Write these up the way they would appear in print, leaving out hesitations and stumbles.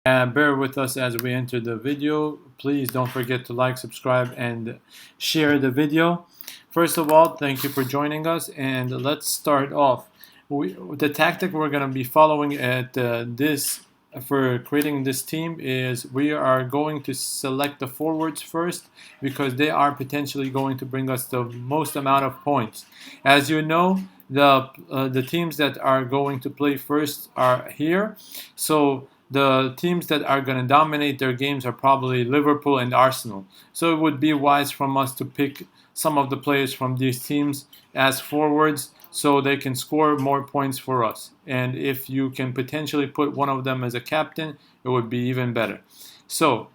And bear with us as we enter the video. Please don't forget to like, subscribe, and share the video. First of all, thank you for joining us, and let's start off. The tactic we're going to be following at for creating this team is we are going to select the forwards first because they are potentially going to bring us the most amount of points. As you know, the teams that are going to play first are here. So the teams that are going to dominate their games are probably Liverpool and Arsenal. So it would be wise from us to pick some of the players from these teams as forwards so they can score more points for us. And if you can potentially put one of them as a captain, it would be even better. So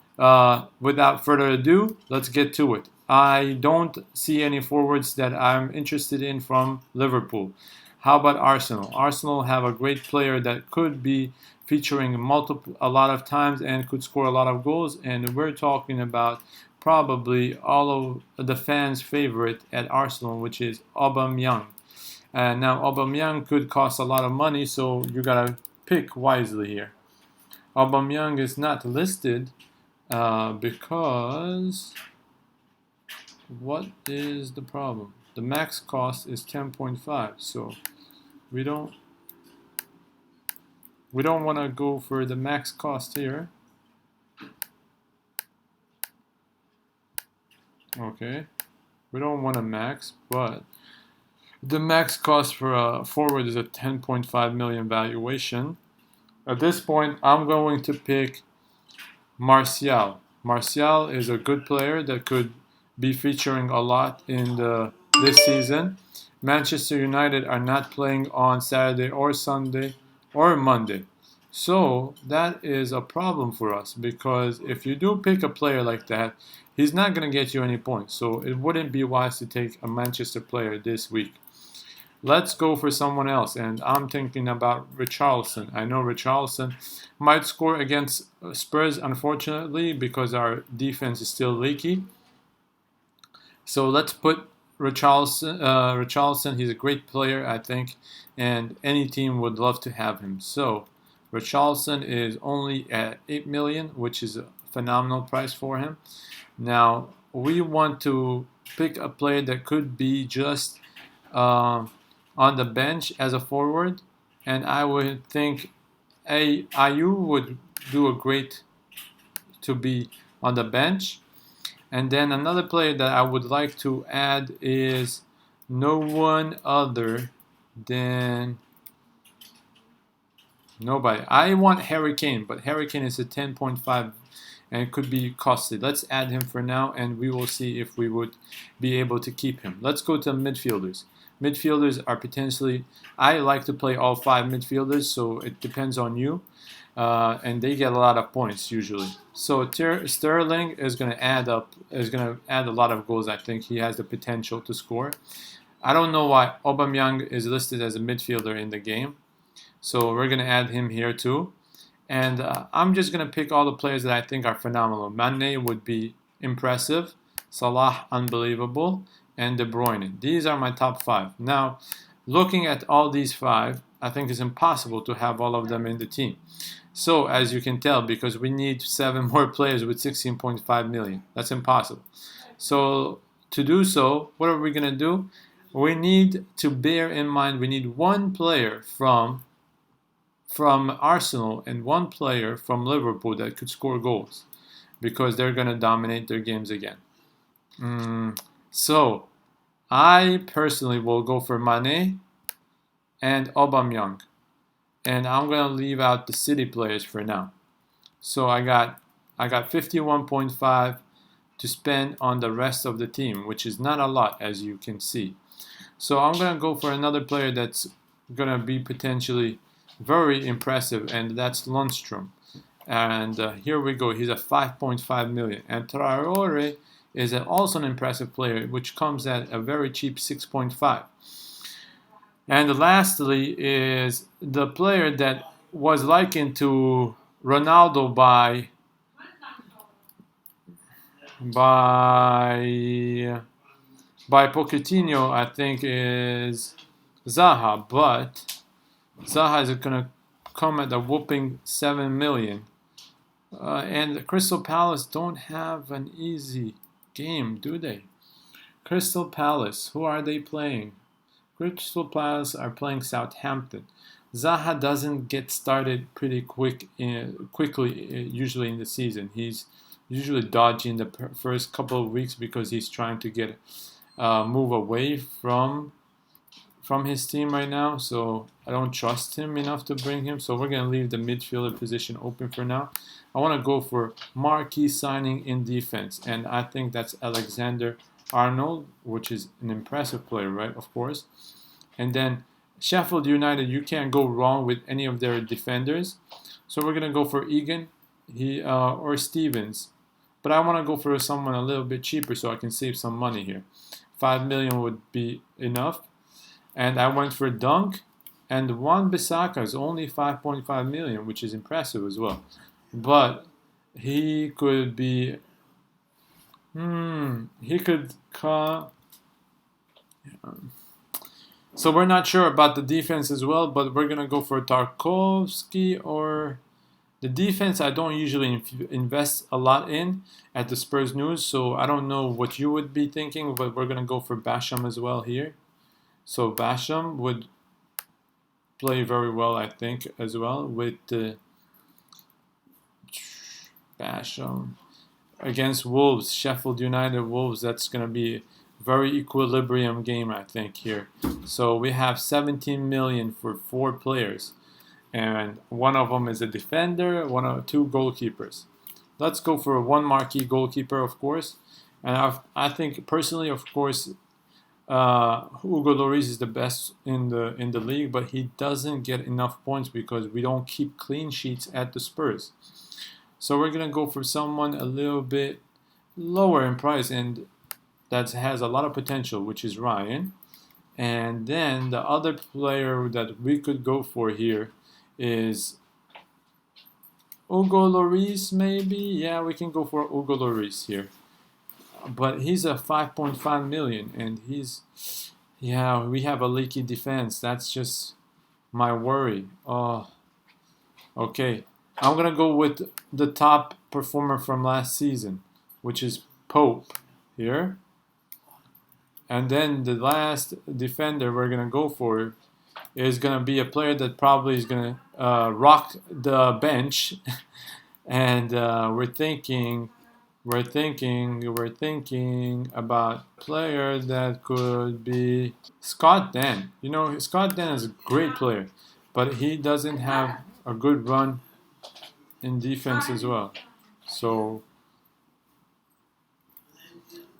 without further ado, let's get to it. I don't see any forwards that I'm interested in from Liverpool. How about Arsenal? Arsenal have a great player that could be featuring a lot of times and could score a lot of goals, and we're talking about probably all of the fans' favorite at Arsenal, which is Aubameyang. And now Aubameyang could cost a lot of money, so you gotta pick wisely here. Aubameyang is not listed because what is the problem? The max cost is 10.5, so we don't want to go for the max cost here. Okay, we don't want a max, but the max cost for a forward is a 10.5 million valuation. At this point, I'm going to pick Martial. Martial is a good player that could be featuring a lot in this season. Manchester United are not playing on Saturday or Sunday or Monday. So that is a problem for us because if you do pick a player like that, he's not going to get you any points. So it wouldn't be wise to take a Manchester player this week. Let's go for someone else, and I'm thinking about Richarlison. I know Richarlison might score against Spurs, unfortunately, because our defense is still leaky. So let's put Richarlison. Richarlison, he's a great player, I think, and any team would love to have him. So Richarlison is only at 8 million, which is a phenomenal price for him. Now we want to pick a player that could be just on the bench as a forward, and I would think Ayew would do a great to be on the bench. And then another player that I would like to add is no one other than nobody. I want Harry Kane, but Harry Kane is a 10.5 and it could be costly. Let's add him for now, and we will see if we would be able to keep him. Let's go to midfielders. Midfielders are potentially, I like to play all 5 midfielders, so it depends on you. And they get a lot of points usually. So Sterling is going to add a lot of goals. I think he has the potential to score. I don't know why Aubameyang is listed as a midfielder in the game. So we're going to add him here too. And I'm just going to pick all the players that I think are phenomenal. Mane would be impressive. Salah, unbelievable. And De Bruyne. These are my top 5. Now, looking at all these 5, I think it's impossible to have all of them in the team. So, as you can tell, because we need 7 more players with 16.5 million. That's impossible. So, to do so, what are we going to do? We need to bear in mind we need 1 player from Arsenal and 1 player from Liverpool that could score goals because they're going to dominate their games again. So, I personally will go for Mane and Aubameyang. And I'm going to leave out the City players for now. So I got 51.5 to spend on the rest of the team, which is not a lot, as you can see. So I'm going to go for another player that's going to be potentially very impressive, and that's Lundstrom. And here we go. He's a 5.5 million. And Traore is also an impressive player, which comes at a very cheap 6.5. And lastly is the player that was likened to Ronaldo by Pochettino, I think, is Zaha, but Zaha is going to come at a whopping 7 million. And Crystal Palace don't have an easy game, do they? Crystal Palace, who are they playing? Crystal Palace are playing Southampton. Zaha doesn't get started pretty quickly, usually in the season. He's usually dodgy in the first couple of weeks because he's trying to get move away from his team right now. So I don't trust him enough to bring him. So we're gonna leave the midfielder position open for now. I want to go for marquee signing in defense, and I think that's Alexander Arnold, which is an impressive player, right? Of course. And then Sheffield United, you can't go wrong with any of their defenders. So we're gonna go for Egan, or Stevens, but I want to go for someone a little bit cheaper so I can save some money here. 5 million would be enough, and I went for Dunk, and Wan-Bissaka is only 5.5 million, which is impressive as well. But he could be, he could come. So we're not sure about the defense as well, but we're gonna go for Tarkovsky or the defense. I don't usually invest a lot in at the Spurs News, so I don't know what you would be thinking, but we're gonna go for Basham as well here. So Basham would play very well, I think, as well with the Basham against Wolves, Sheffield United Wolves. That's gonna be very equilibrium game, I think, here. So we have 17 million for 4 players, and one of them is a defender, one of 2 goalkeepers. Let's go for one marquee goalkeeper, of course. And I think personally, of course, Hugo Lloris is the best in the league, but he doesn't get enough points because we don't keep clean sheets at the Spurs. So we're gonna go for someone a little bit lower in price and that has a lot of potential, which is Ryan. And then the other player that we could go for here is Hugo Lloris, maybe? Yeah, we can go for Hugo Lloris here. But he's a 5.5 million, and we have a leaky defense. That's just my worry. Oh, okay. I'm going to go with the top performer from last season, which is Pope here. And then the last defender we're going to go for is going to be a player that probably is going to rock the bench. And we're thinking about player that could be Scott Den. You know, Scott Den is a great player, but he doesn't have a good run in defense as well. So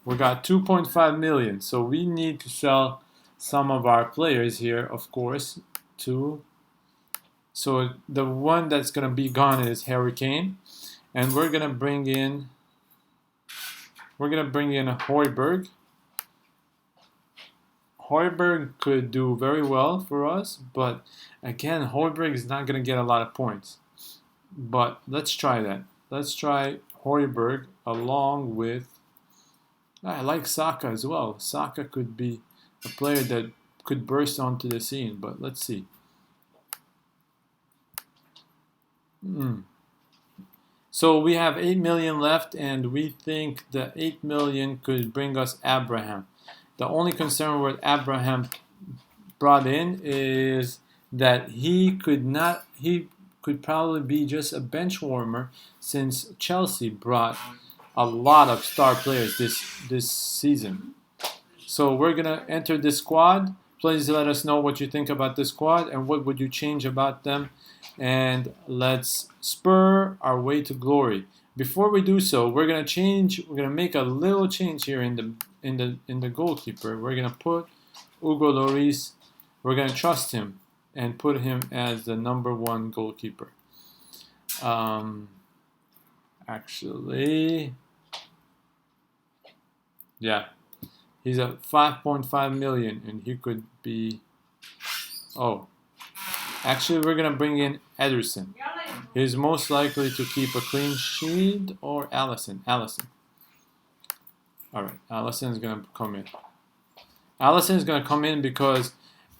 we got 2.5 million. So we need to sell some of our players here, of course, too. So the one that's gonna be gone is Harry Kane, and we're gonna bring in Højbjerg. Højbjerg could do very well for us, but again, Højbjerg is not gonna get a lot of points. But let's try that. Let's try Højbjerg along with. I like Saka as well. Saka could be a player that could burst onto the scene, but let's see. So we have 8 million left, and we think the 8 million could bring us Abraham. The only concern with Abraham brought in is that he could probably be just a bench warmer since Chelsea brought a lot of star players this season. So we're gonna enter this squad. Please let us know what you think about this squad and what would you change about them. And let's spur our way to glory. Before we do so, we're gonna make a little change here in the goalkeeper. We're gonna put Hugo Lloris. We're gonna trust him and put him as the number 1 goalkeeper. Actually, yeah, he's a 5.5 million, and he could be. Oh, actually, we're gonna bring in Ederson. He's most likely to keep a clean sheet, or Alisson. All right, Alisson is gonna come in. Alisson is gonna come in because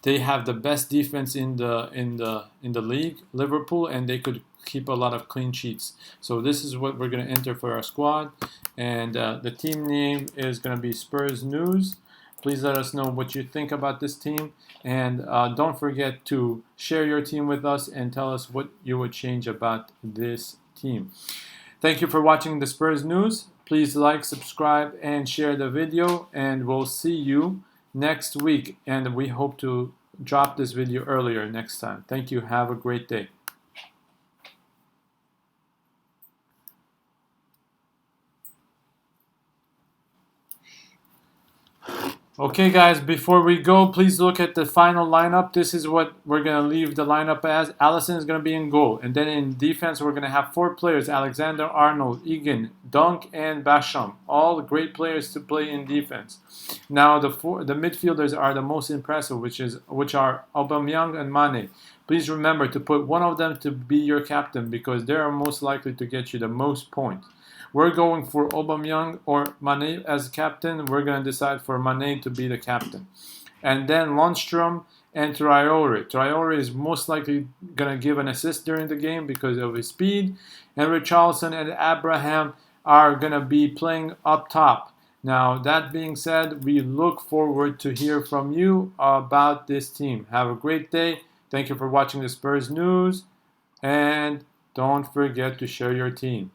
they have the best defense in the league, Liverpool, and they could keep a lot of clean sheets. So this is what we're going to enter for our squad, and the team name is going to be Spurs News. Please let us know what you think about this team, and don't forget to share your team with us and tell us what you would change about this team. Thank you for watching the Spurs News. Please like, subscribe, and share the video, and we'll see you next week. And we hope to drop this video earlier next time. Thank you. Have a great day. Okay, guys, before we go, please look at the final lineup. This is what we're going to leave the lineup as. Allison is going to be in goal. And then in defense, we're going to have 4 players: Alexander-Arnold, Egan, Dunk, and Basham. All great players to play in defense. Now, the midfielders are the most impressive, which are Aubameyang and Mane. Please remember to put one of them to be your captain because they are most likely to get you the most points. We're going for Aubameyang or Mane as captain. We're going to decide for Mane to be the captain. And then Lundstrom and Traore. Traore is most likely going to give an assist during the game because of his speed. And Richarlison and Abraham are going to be playing up top. Now, that being said, we look forward to hear from you about this team. Have a great day. Thank you for watching the Spurs News. And don't forget to share your team.